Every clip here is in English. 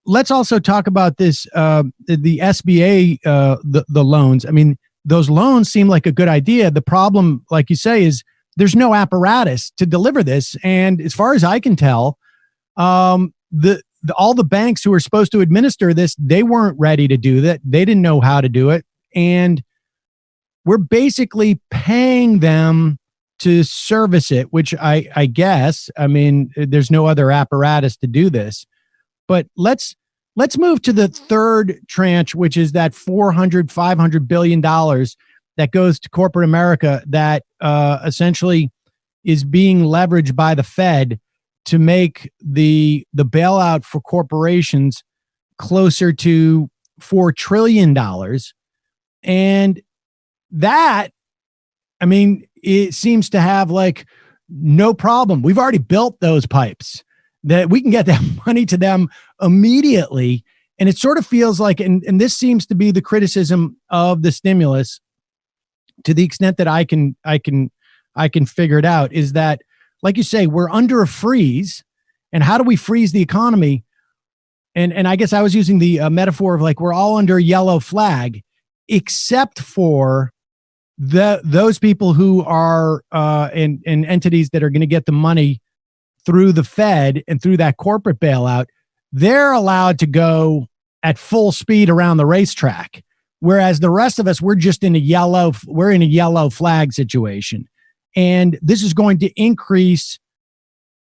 Let's also talk about this, the SBA, the loans. I mean, those loans seem like a good idea. The problem, like you say, is there's no apparatus to deliver this. And as far as I can tell, all the banks who are supposed to administer this, they weren't ready to do that. They didn't know how to do it. And we're basically paying them to service it, which I guess, I mean, there's no other apparatus to do this. But let's move to the third tranche, which is that $400-500 billion that goes to corporate America that essentially is being leveraged by the Fed to make the bailout for corporations closer to $4 trillion. And that, I mean, it seems to have like no problem. We've already built those pipes that we can get that money to them immediately. And it sort of feels like, and this seems to be the criticism of the stimulus to the extent that I can figure it out, is that, like you say, we're under a freeze. And how do we freeze the economy? And I guess I was using the metaphor of like, we're all under a yellow flag, except for those people who are in entities that are going to get the money through the Fed and through that corporate bailout. They're allowed to go at full speed around the racetrack, whereas the rest of us, we're in a yellow flag situation. And this is going to increase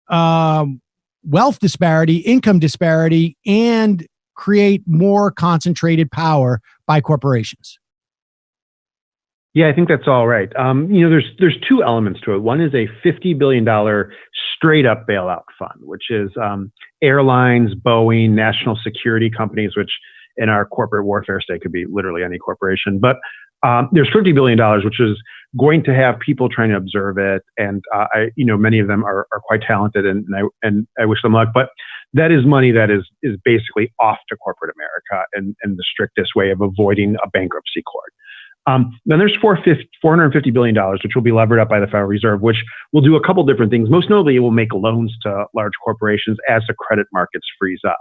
wealth disparity, income disparity, and create more concentrated power by corporations. Yeah, I think that's all right. There's two elements to it. One is a $50 billion straight up bailout fund, which is airlines, Boeing, national security companies, which in our corporate warfare state could be literally any corporation. But there's $50 billion, which is going to have people trying to observe it. And many of them are quite talented, and I wish them luck. But that is money that is basically off to corporate America in the strictest way of avoiding a bankruptcy court. Then there's $450 billion, which will be levered up by the Federal Reserve, which will do a couple different things. Most notably, it will make loans to large corporations as the credit markets freeze up.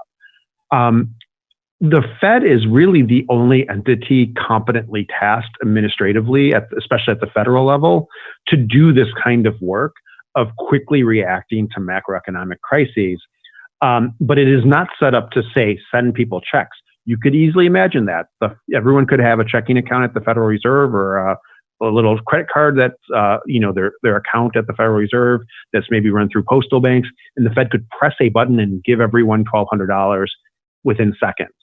The Fed is really the only entity competently tasked administratively, especially at the federal level, to do this kind of work of quickly reacting to macroeconomic crises. But it is not set up to, say, send people checks. You could easily imagine that everyone could have a checking account at the Federal Reserve, or a little credit card that's their account at the Federal Reserve that's maybe run through postal banks, and the Fed could press a button and give everyone $1,200 within seconds.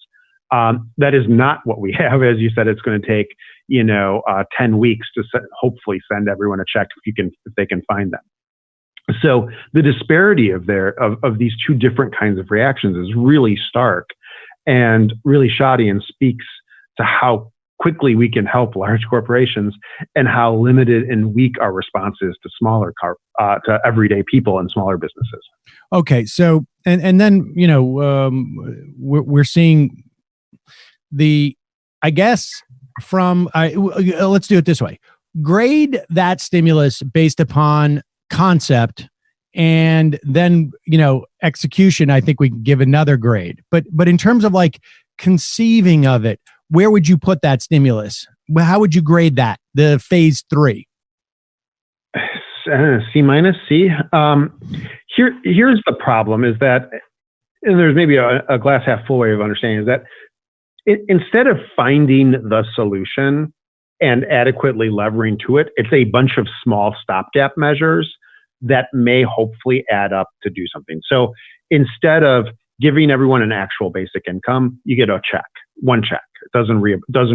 That is not what we have. As you said, it's going to take 10 weeks to hopefully send everyone a check if they can find them. So the disparity of these two different kinds of reactions is really stark and really shoddy, and speaks to how quickly we can help large corporations and how limited and weak our response is to to everyday people and smaller businesses. Okay, so and then we're seeing let's do it this way: grade that stimulus based upon concept. And then, execution, I think we can give another grade. But in terms of like conceiving of it, where would you put that stimulus? How would you grade that, the phase 3? C minus, C. Here's the problem is that, and there's maybe a glass half full way of understanding, is that instead of finding the solution and adequately levering to it, it's a bunch of small stopgap measures that may hopefully add up to do something. So instead of giving everyone an actual basic income, you get one check. It doesn't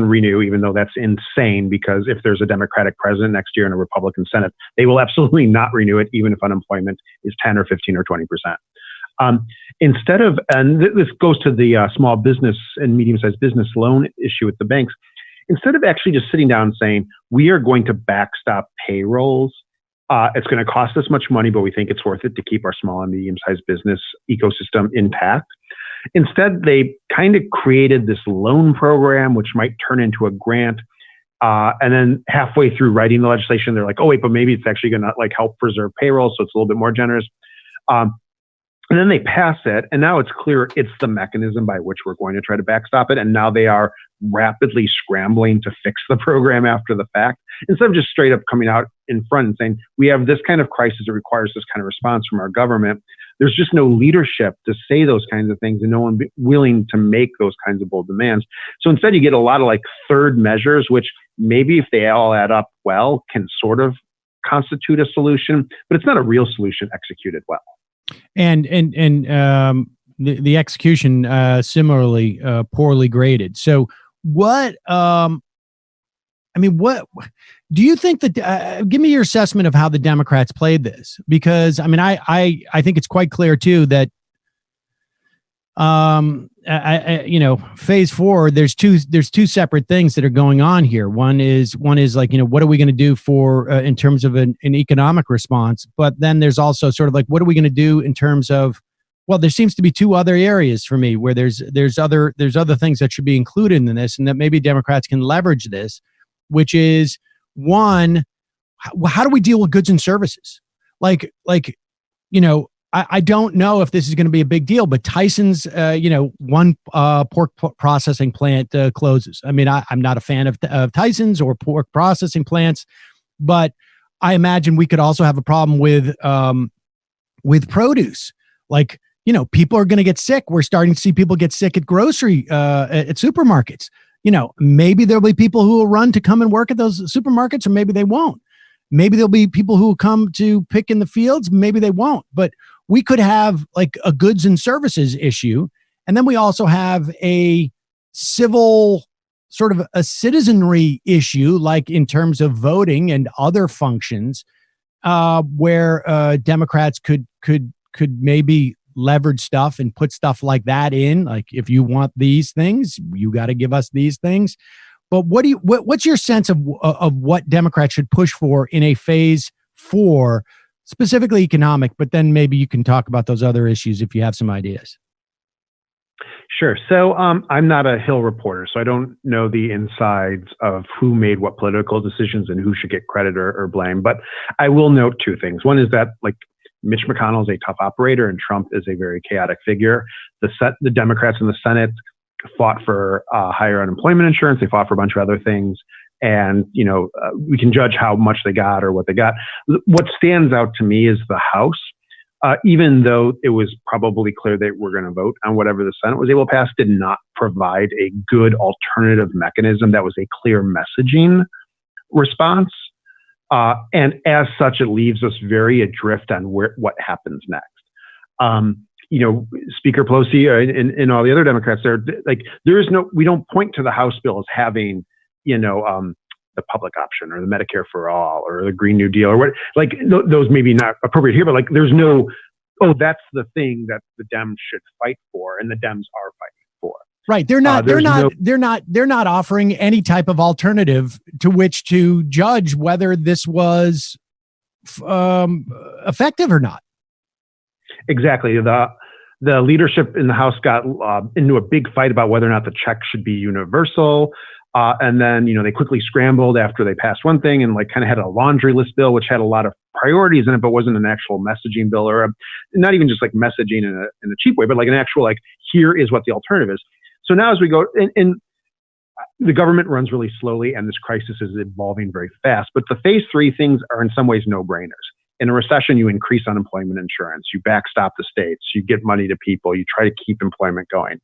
renew, even though that's insane, because if there's a Democratic president next year and a Republican Senate, they will absolutely not renew it, even if unemployment is 10 or 15 or 20%. Instead of, and this goes to the small business and medium-sized business loan issue with the banks, instead of actually just sitting down and saying, we are going to backstop payrolls, it's going to cost us much money, but we think it's worth it to keep our small and medium-sized business ecosystem intact. Instead, they kind of created this loan program, which might turn into a grant. And then halfway through writing the legislation, they're like, oh, wait, but maybe it's actually going to help preserve payroll, so it's a little bit more generous. And then they pass it, and now it's clear it's the mechanism by which we're going to try to backstop it. And now they are rapidly scrambling to fix the program after the fact, instead of just straight up coming out in front and saying, we have this kind of crisis that requires this kind of response from our government. There's just no leadership to say those kinds of things, and no one willing to make those kinds of bold demands. So instead, you get a lot of like third measures, which maybe if they all add up well, can sort of constitute a solution, but it's not a real solution executed well. And the execution similarly poorly graded. So what what do you think that give me your assessment of how the Democrats played this? Because I mean I think it's quite clear too that phase 4, there's two separate things that are going on here. One is like, what are we going to do for in terms of an economic response? But then there's also sort of like, what are we going to do in terms of, well, there seems to be two other areas for me where there's other things that should be included in this, and that maybe Democrats can leverage this, which is one, how do we deal with goods and services? I don't know if this is going to be a big deal, but Tyson's, one pork processing plant closes. I mean, I'm not a fan of Tyson's or pork processing plants, but I imagine we could also have a problem with produce. Like, people are going to get sick. We're starting to see people get sick at at supermarkets. Maybe there'll be people who will run to come and work at those supermarkets, or maybe they won't. Maybe there'll be people who will come to pick in the fields. Maybe they won't, but we could have like a goods and services issue. And then we also have a civil sort of a citizenry issue, like in terms of voting and other functions, where Democrats could maybe leverage stuff and put stuff like that in. Like, if you want these things, you got to give us these things. But what's your sense of what Democrats should push for in a phase 4? Specifically economic, but then maybe you can talk about those other issues if you have some ideas. Sure. So I'm not a Hill reporter, so I don't know the insides of who made what political decisions and who should get credit or blame. But I will note two things. One is that like Mitch McConnell is a tough operator and Trump is a very chaotic figure. The Democrats in the Senate fought for higher unemployment insurance. They fought for a bunch of other things. And, we can judge how much they got or what they got. What stands out to me is the House, even though it was probably clear they were going to vote on whatever the Senate was able to pass, did not provide a good alternative mechanism that was a clear messaging response. And as such, it leaves us very adrift on what happens next. Speaker Pelosi and all the other Democrats, we don't point to the House bill as having the public option or the Medicare for all or the Green New Deal or what, like those maybe not appropriate here, but like there's no, that's the thing that the Dems should fight for, and the Dems are fighting for. Right. They're not offering any type of alternative to which to judge whether this was effective or not. Exactly. The leadership in the House got into a big fight about whether or not the check should be universal. And then, they quickly scrambled after they passed one thing and like kind of had a laundry list bill, which had a lot of priorities in it, but wasn't an actual messaging bill or not even just like messaging in a cheap way, but like an actual, like, here is what the alternative is. So now as we go, and the government runs really slowly and this crisis is evolving very fast, but the phase 3 things are in some ways no-brainers. In a recession, you increase unemployment insurance, you backstop the states, you get money to people, you try to keep employment going.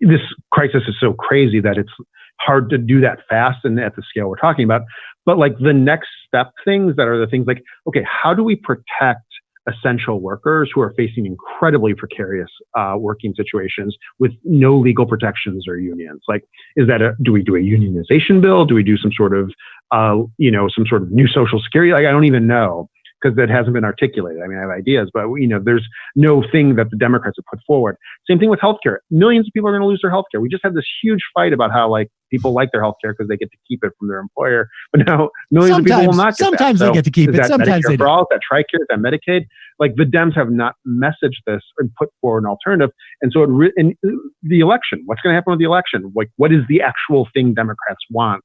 This crisis is so crazy that it's hard to do that fast and at the scale we're talking about. But like the next step things that are the things like, okay, how do we protect essential workers who are facing incredibly precarious working situations with no legal protections or unions? Like, do we do a unionization bill? Do we do some sort of new social security? Like, I don't even know, because that hasn't been articulated. I mean, I have ideas, but there's no thing that the Democrats have put forward. Same thing with healthcare. Millions of people are going to lose their healthcare. We just had this huge fight about how like people like their healthcare because they get to keep it from their employer, but now millions of people will not get sometimes that. They get to keep it. Sometimes Medicare they for all, is that TRICARE, is that Medicaid? Like the Dems have not messaged this and put forward an alternative. And so in the election, what's going to happen with the election? Like, what is the actual thing Democrats want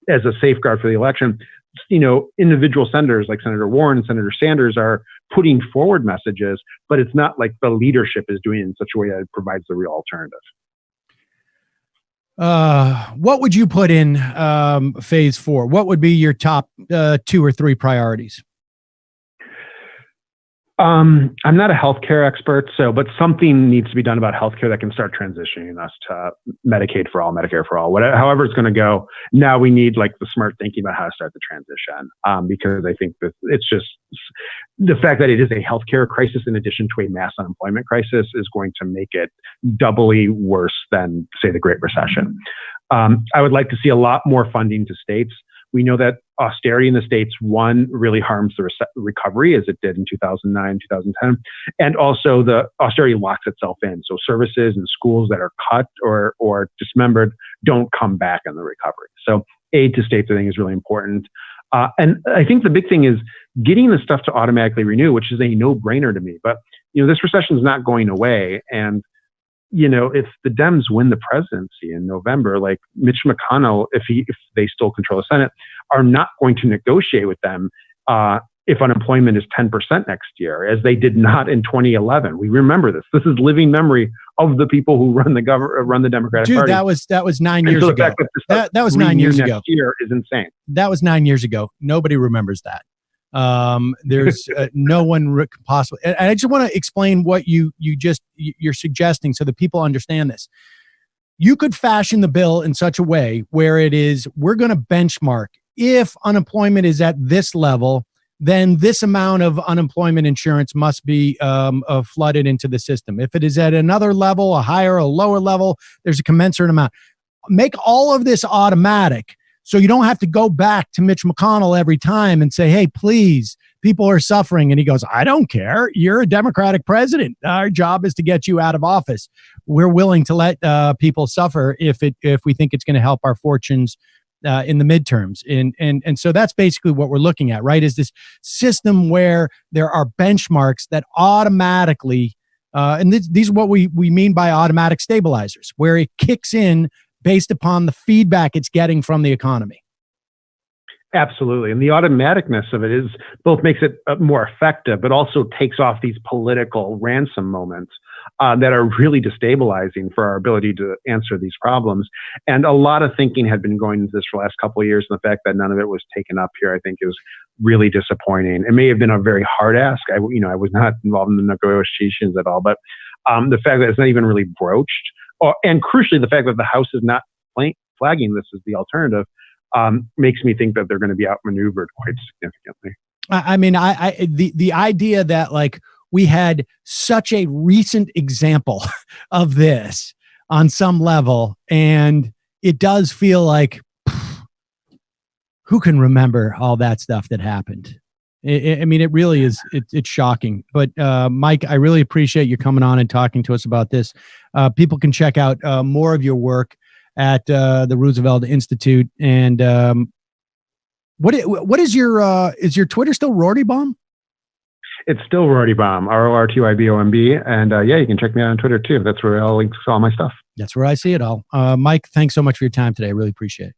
as a safeguard for the election? Individual senators like Senator Warren and Senator Sanders are putting forward messages, but it's not like the leadership is doing it in such a way that it provides the real alternative. What would you put in phase 4? What would be your top 2 or 3 priorities? I'm not a healthcare expert, but something needs to be done about healthcare that can start transitioning us to Medicaid for all, Medicare for all, whatever, however it's going to go. Now we need like the smart thinking about how to start the transition, because I think that it's just the fact that it is a healthcare crisis in addition to a mass unemployment crisis is going to make it doubly worse than, say, the Great Recession. I would like to see a lot more funding to states. We know that austerity in the states, one, really harms the recovery as it did in 2009, 2010. And also the austerity locks itself in. So services and schools that are cut or dismembered don't come back in the recovery. So aid to states, I think, is really important. And I think the big thing is getting the stuff to automatically renew, which is a no-brainer to me. But, this recession is not going away. And if the Dems win the presidency in November, like Mitch McConnell, if they still control the Senate, are not going to negotiate with them if unemployment is 10% next year, as they did not in 2011. We remember this. This is living memory of the people who run the Democratic Party. That was 9 years ago. That was 9 years ago. Next year is insane. That was 9 years ago. Nobody remembers that. There's no one possibly. And I just want to explain what you're suggesting so that people understand this. You could fashion the bill in such a way where it is, we're going to benchmark. If unemployment is at this level, then this amount of unemployment insurance must be flooded into the system. If it is at another level, a higher or lower level, there's a commensurate amount. Make all of this automatic. So you don't have to go back to Mitch McConnell every time and say, hey, please, people are suffering. And he goes, I don't care. You're a Democratic president. Our job is to get you out of office. We're willing to let people suffer if we think it's going to help our fortunes in the midterms. And so that's basically what we're looking at, right? Is this system where there are benchmarks that automatically, and these are what we mean by automatic stabilizers, where it kicks in based upon the feedback it's getting from the economy. Absolutely. And the automaticness of it is both makes it more effective, but also takes off these political ransom moments that are really destabilizing for our ability to answer these problems. And a lot of thinking had been going into this for the last couple of years. And the fact that none of it was taken up here, I think, is really disappointing. It may have been a very hard ask. I was not involved in the negotiations at all, but the fact that it's not even really broached, and crucially, the fact that the House is not flagging this as the alternative, makes me think that they're going to be outmaneuvered quite significantly. I mean, the idea that like we had such a recent example of this on some level, and it does feel like who can remember all that stuff that happened? I mean, it really is. It's shocking. But Mike, I really appreciate you coming on and talking to us about this. People can check out more of your work at the Roosevelt Institute. And what is your Twitter still Rorty Bomb? It's still Rorty Bomb, RORTYBOMB. And you can check me out on Twitter too. That's where I'll link to all my stuff. That's where I see it all. Mike, thanks so much for your time today. I really appreciate it.